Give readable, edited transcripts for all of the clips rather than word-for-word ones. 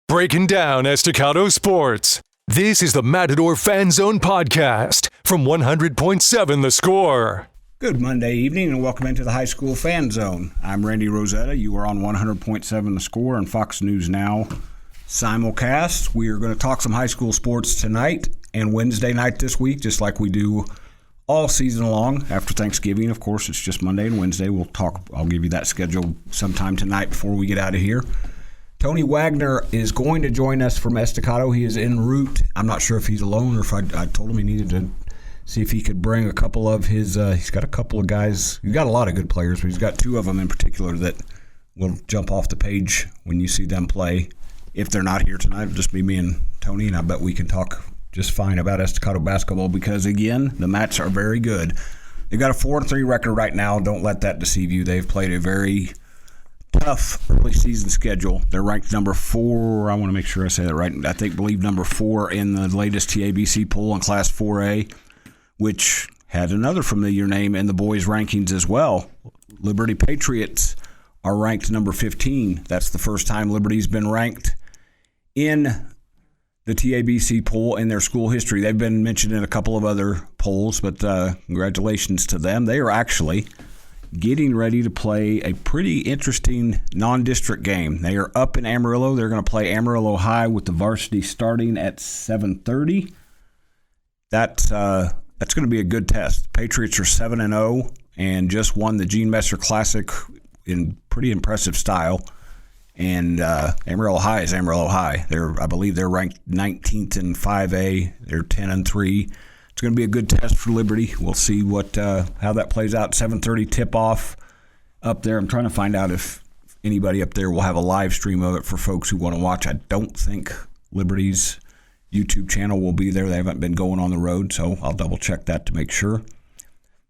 Breaking down Estacado sports. This is the Matador Fan Zone podcast from 100.7 The Score. Good Monday evening and welcome into the High School Fan Zone. I'm Randy Rosetta. You are on 100.7 The Score and Fox News Now simulcast. We are going to talk some high school sports tonight and Wednesday night this week, just like we do all season long. After Thanksgiving, of course, it's just Monday and Wednesday. I'll give you that schedule sometime tonight before we get out of here. Tony Wagner is going to join us from Estacado. He is en route. I'm not sure if he's alone or if I told him he needed to see if he could bring a couple of his he's got a couple of guys. He's got a lot of good players, but he's got two of them in particular that will jump off the page when you see them play. If they're not here tonight, it'll just be me and Tony, and I bet we can talk just fine about Estacado basketball because, again, the Mats are very good. They've got a 4-3 record right now. Don't let that deceive you. They've played a very tough early season schedule. They're ranked number 4. I want to make sure I say that right. I believe number 4 in the latest TABC poll in Class 4A, which had another familiar name in the boys' rankings as well. Liberty Patriots are ranked number 15. That's the first time Liberty's been ranked in the TABC poll in their school history. They've been mentioned in a couple of other polls, but congratulations to them. They are actually getting ready to play a pretty interesting non-district game. They are up in Amarillo. They're going to play Amarillo High with the varsity starting at 7:30. That's going to be a good test. Patriots are 7-0 and just won the Gene Messer Classic in pretty impressive style. And Amarillo High is Amarillo High. I believe they're ranked 19th in 5A. They're 10-3. It's going to be a good test for Liberty. We'll see how that plays out. 7:30 tip-off up there. I'm trying to find out if anybody up there will have a live stream of it for folks who want to watch. I don't think Liberty's YouTube channel will be there. They haven't been going on the road, so I'll double-check that to make sure.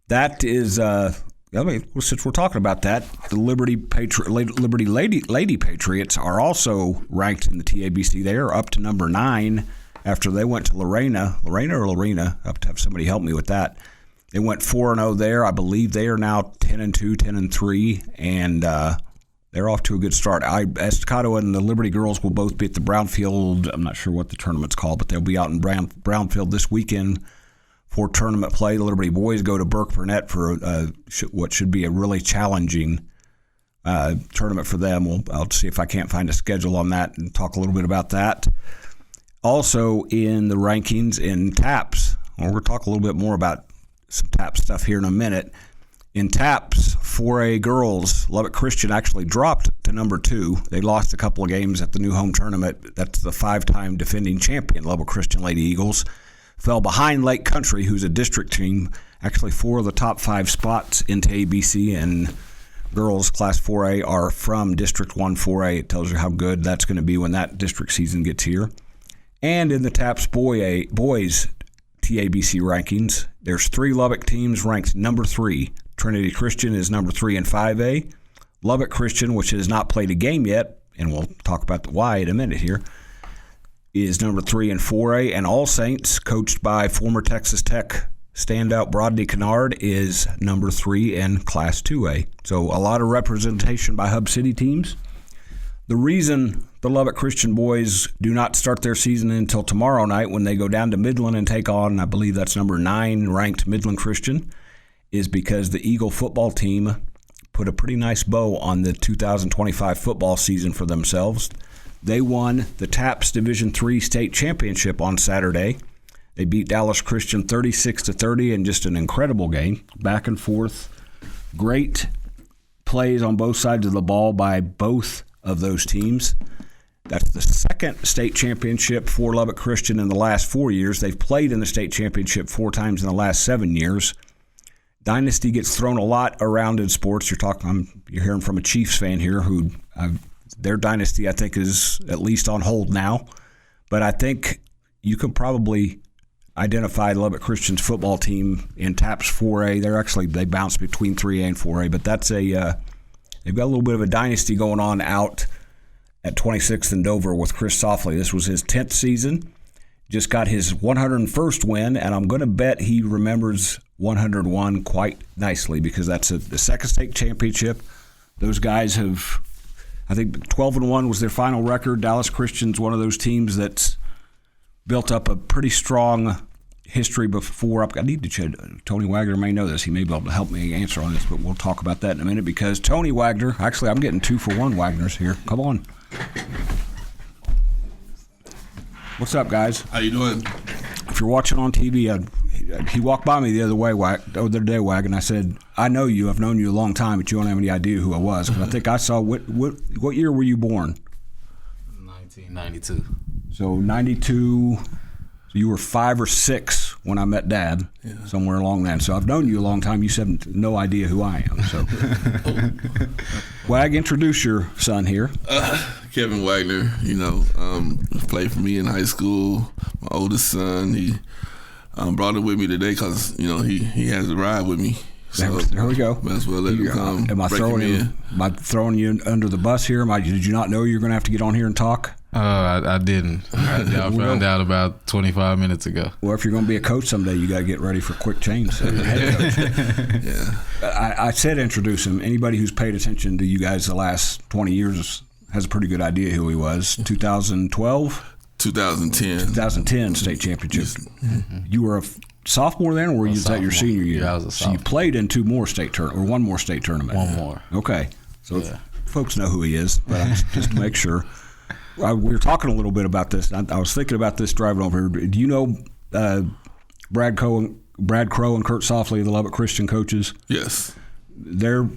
That is, since we're talking about that, the Liberty Lady Patriots are also ranked in the TABC. They are up to number 9. After they went to Lorena. I have to have somebody help me with that. They went 4-0 there. I believe they are now 10-2, 10-3, and they're off to a good start. Estacado and the Liberty girls will both be at the Brownfield. I'm not sure what the tournament's called, but they'll be out in Brownfield this weekend for tournament play. The Liberty boys go to Burke Burnett for what should be a really challenging tournament for them. I'll see if I can't find a schedule on that and talk a little bit about that. Also in the rankings in TAPS, we're going to talk a little bit more about some TAPS stuff here in a minute. In TAPS, 4A girls, Lubbock Christian actually dropped to number 2. They lost a couple of games at the new home tournament. That's the 5-time defending champion, Lubbock Christian Lady Eagles. Fell behind Lake Country, who's a district team. Actually, 4 of the top 5 spots into ABC and girls Class 4A are from District 1 4A. It tells you how good that's going to be when that district season gets here. And in the TAPS boys TABC rankings, there's 3 Lubbock teams ranked number 3. Trinity Christian is number 3 in 5A. Lubbock Christian, which has not played a game yet, and we'll talk about the why in a minute here, is number 3 in 4A. And All Saints, coached by former Texas Tech standout Brodney Kennard, is number 3 in Class 2A. So a lot of representation by Hub City teams. The reason the Lubbock Christian boys do not start their season until tomorrow night when they go down to Midland and take on, I believe that's number 9 ranked Midland Christian, is because the Eagle football team put a pretty nice bow on the 2025 football season for themselves. They won the TAPS Division III state championship on Saturday. They beat Dallas Christian 36-30 in just an incredible game, back and forth. Great plays on both sides of the ball by both of those teams. That's the second state championship for Lubbock Christian in the last 4 years. They've played in the state championship 4 times in the last 7 years. Dynasty gets thrown a lot around in sports. You're hearing from a Chiefs fan here who their dynasty, I think, is at least on hold now. But I think you can probably identify Lubbock Christian's football team in TAPS 4A. They bounce between 3A and 4A, but that's they've got a little bit of a dynasty going on out at 26th and Dover with Chris Softly. This was his 10th season. Just got his 101st win, and I'm going to bet he remembers 101 quite nicely because that's the second state championship. Those guys have I think 12-1 was their final record. Dallas Christian's one of those teams that's built up a pretty strong history before. I need to check. Tony Wagner may know this. He may be able to help me answer on this, but we'll talk about that in a minute because Tony Wagner, actually I'm getting 2-for-1 Wagners here. Come on. What's up, guys? How you doing? If you're watching on TV, he walked by me the other day, Wag, and I said, I know you. I've known you a long time, but you don't have any idea who I was. Because I think I saw, what year were you born? 1992. So 92, so you were 5 or 6 when I met Dad, somewhere along that. So I've known you a long time. You have no idea who I am. So, Wag, introduce your son here. Kevin Wagner, played for me in high school. My oldest son, he brought him with me today because, he has a ride with me. So there we go. Might as well let him come. Am I throwing you under the bus here? Did you not know you were going to have to get on here and talk? I didn't. I found out about 25 minutes ago. Well, if you're going to be a coach someday, you got to get ready for quick change. So Yeah. I said introduce him. Anybody who's paid attention to you guys the last 20 years has a pretty good idea who he was. 2012? 2010 state championship. Mm-hmm. You were a sophomore then, or were you at your senior year? Yeah, I was a sophomore. So you played in one more state tournament. One more. Okay. So folks know who he is, but just to make sure. We were talking a little bit about this. I was thinking about this driving over here. Do you know Brad Crow and Kurt Softly, the Lubbock Christian coaches? Yes. You're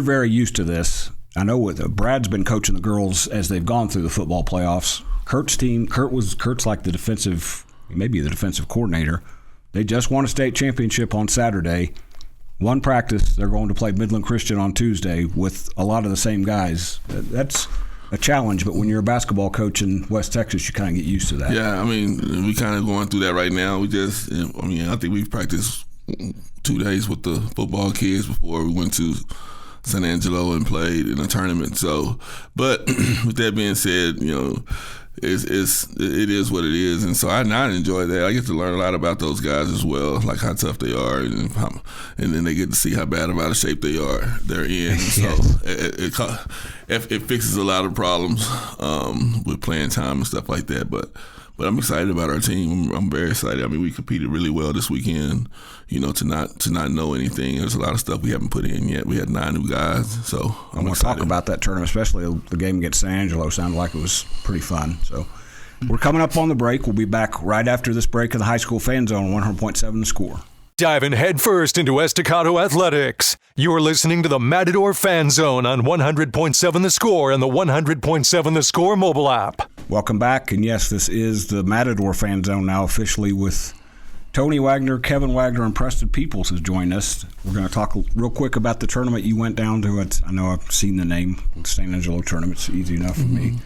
very used to this. I know Brad's been coaching the girls as they've gone through the football playoffs. Kurt's team, Kurt's like the defensive coordinator. They just won a state championship on Saturday. One practice, they're going to play Midland Christian on Tuesday with a lot of the same guys. That's a challenge, but when you're a basketball coach in West Texas, you kind of get used to that. Yeah, we kind of going through that right now. I think we've practiced 2 days with the football kids before we went to San Angelo and played in a tournament. So, but with that being said, it is what it is, and so I enjoy that. I get to learn a lot about those guys as well, like how tough they are, and then they get to see how bad of out of shape they're in. So it fixes a lot of problems with playing time and stuff like that. But I'm excited about our team. I'm very excited. We competed really well this weekend. To not know anything. There's a lot of stuff we haven't put in yet. We had 9 new guys, so I'm going to talk about that tournament, especially the game against San Angelo. Sounded like it was pretty fun. So we're coming up on the break. We'll be back right after this break in the High School Fan Zone, 100.7 The Score. Diving headfirst into Estacado athletics. You're listening to the Matador Fan Zone on 100.7 The Score and the 100.7 The Score mobile app. Welcome back, and yes, this is the Matador Fan Zone now officially with Tony Wagner, Kevin Wagner, and Preston Peoples has joined us. We're going to talk real quick about the tournament you went down to. I know I've seen the name, the San Angelo tournament. It's easy enough for me.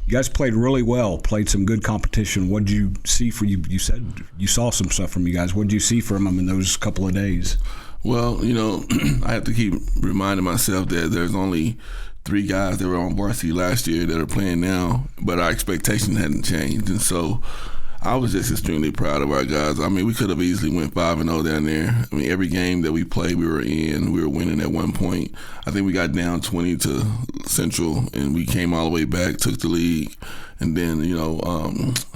You guys played really well, played some good competition. What did you see for you? You said you saw some stuff from you guys. What did you see from them in those couple of days? Well, I have to keep reminding myself that there's only 3 guys that were on varsity last year that are playing now, but our expectation hadn't changed. And so I was just extremely proud of our guys. We could have easily went 5-0 down there. Every game that we played, we were winning at one point. I think we got down 20 to Central, and we came all the way back, took the lead, and then,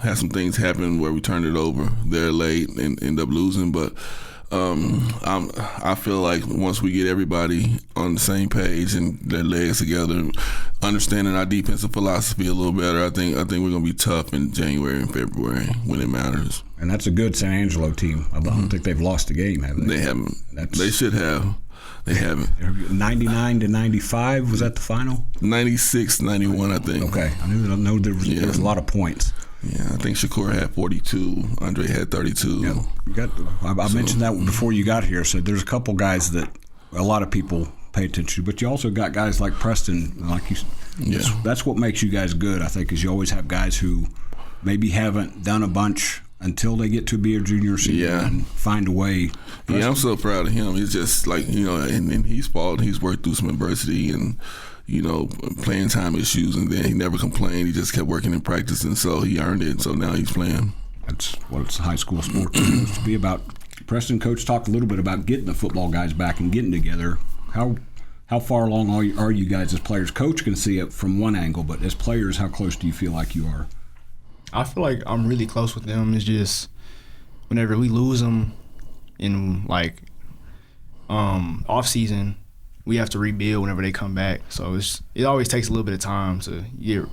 had some things happen where we turned it over there late and ended up losing. But I feel like once we get everybody on the same page and their legs together, understanding our defensive philosophy a little better, I think we're going to be tough in January and February when it matters. And that's a good San Angelo team. I don't think they've lost a game, have they? They haven't. They should have. They haven't. 99-95, was that the final? 96-91, I think. Okay. I know there was a lot of points. Yeah, I think Shakur had 42. Andre had 32. Yeah, I mentioned that before you got here. So there's a couple guys that a lot of people pay attention to, but you also got guys like Preston. Like you, that's what makes you guys good, I think, is you always have guys who maybe haven't done a bunch until they get to be a junior or senior and find a way. Preston. Yeah, I'm so proud of him. He's just like, and he's fought. He's worked through some adversity and playing time issues, and then he never complained. He just kept working and practicing, so he earned it. So now he's playing. That's what it's high school sports supposed to be about. Preston, coach talked a little bit about getting the football guys back and getting together. How How far along are you guys as players? Coach can see it from one angle, but as players, how close do you feel like you are? I feel like I'm really close with them. It's just whenever we lose them in like off season, we have to rebuild whenever they come back. So it always takes a little bit of time to get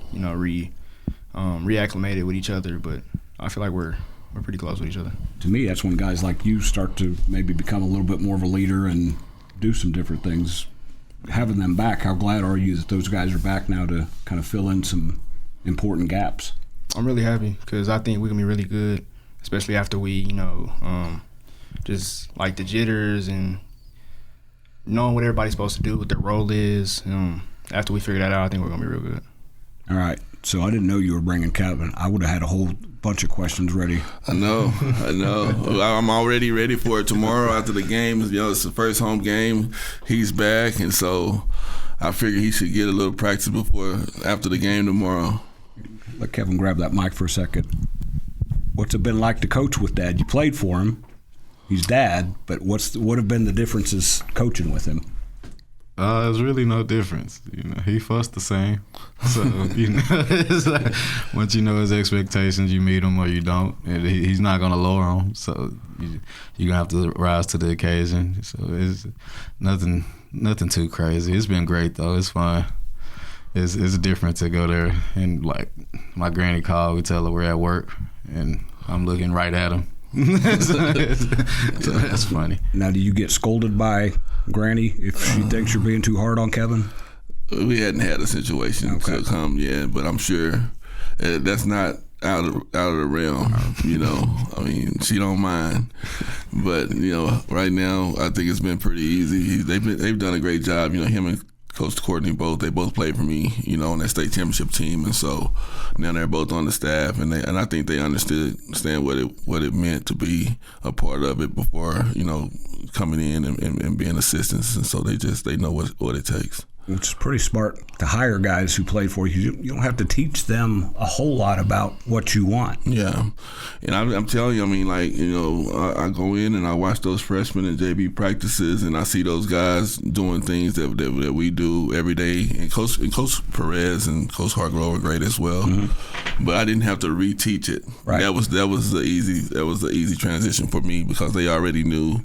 reacclimated with each other. But I feel like we're pretty close with each other. To me, that's when guys like you start to maybe become a little bit more of a leader and do some different things. Having them back, how glad are you that those guys are back now to kind of fill in some important gaps? I'm really happy because I think we're going to be really good, especially after we, just like the jitters and knowing what everybody's supposed to do, what their role is. After we figure that out, I think we're going to be real good. All right. So I didn't know you were bringing Kevin. I would have had a whole bunch of questions ready. I know. I'm already ready for it tomorrow after the game. It's the first home game. He's back, and so I figure he should get a little practice after the game tomorrow. Let Kevin grab that mic for a second. What's it been like to coach with Dad? You played for him. He's Dad, but what have been the differences coaching with him? There's really no difference. He fussed the same. So, it's like, once you know his expectations, you meet him or you don't. And he's not going to lower them. So you're going to have to rise to the occasion. So it's nothing too crazy. It's been great, though. It's fun. It's different to go there. And, like, my granny called. We tell her we're at work. And I'm looking right at him. so that's funny. Now, do you get scolded by Granny if she thinks you're being too hard on Kevin? We hadn't had a situation to come yet, but I'm sure that's not out of the realm. I mean, she don't mind, but right now I think it's been pretty easy. They've done a great job. Him and Coach Courtney they both played for me, on that state championship team, and so now they're both on the staff, and I think they understand what it meant to be a part of it before, coming in and being assistants, and so they know what it takes. Which is pretty smart to hire guys who played for you. You don't have to teach them a whole lot about what you want. Yeah, and I'm telling you, I mean, I go in and I watch those freshmen and JV practices, and I see those guys doing things that we do every day. And Coach Perez and Coach Hargrove are great as well, but I didn't have to reteach it. Right. That was the easy transition for me because they already knew.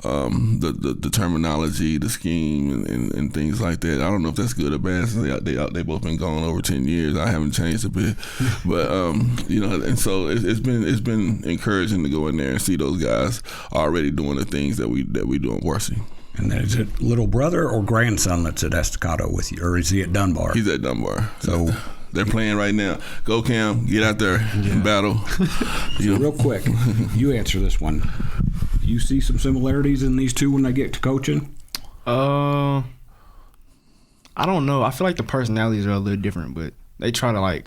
The terminology, the scheme, and things like that. I don't know if that's good or bad. They both been gone over 10 years. I haven't changed a bit, but and so it's been encouraging to go in there and see those guys already doing the things that we do in varsity. And then is it little brother or grandson that's at Estacado with you, or is he at Dunbar? He's at Dunbar. So they're playing right now. Go Cam, get out there and battle. So real quick, you answer this one. You see some similarities in these two when they get to coaching? I don't know. I feel like the personalities are a little different, but they try to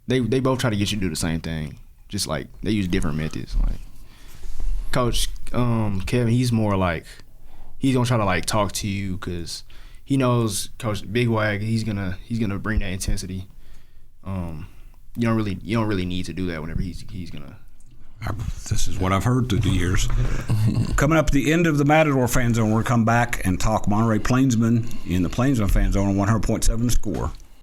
they both try to get you to do the same thing. Just like they use different methods. Like Coach Kevin, he's more like he's gonna try to talk to you because he knows Coach Big Wag. He's gonna bring that intensity. You don't really need to do that whenever he's gonna. This is what I've heard through the years. Coming up at the end of the Matador Fan Zone, we're going to come back and talk Monterey Plainsmen in the Plainsman Fan Zone on 100.7 The Score.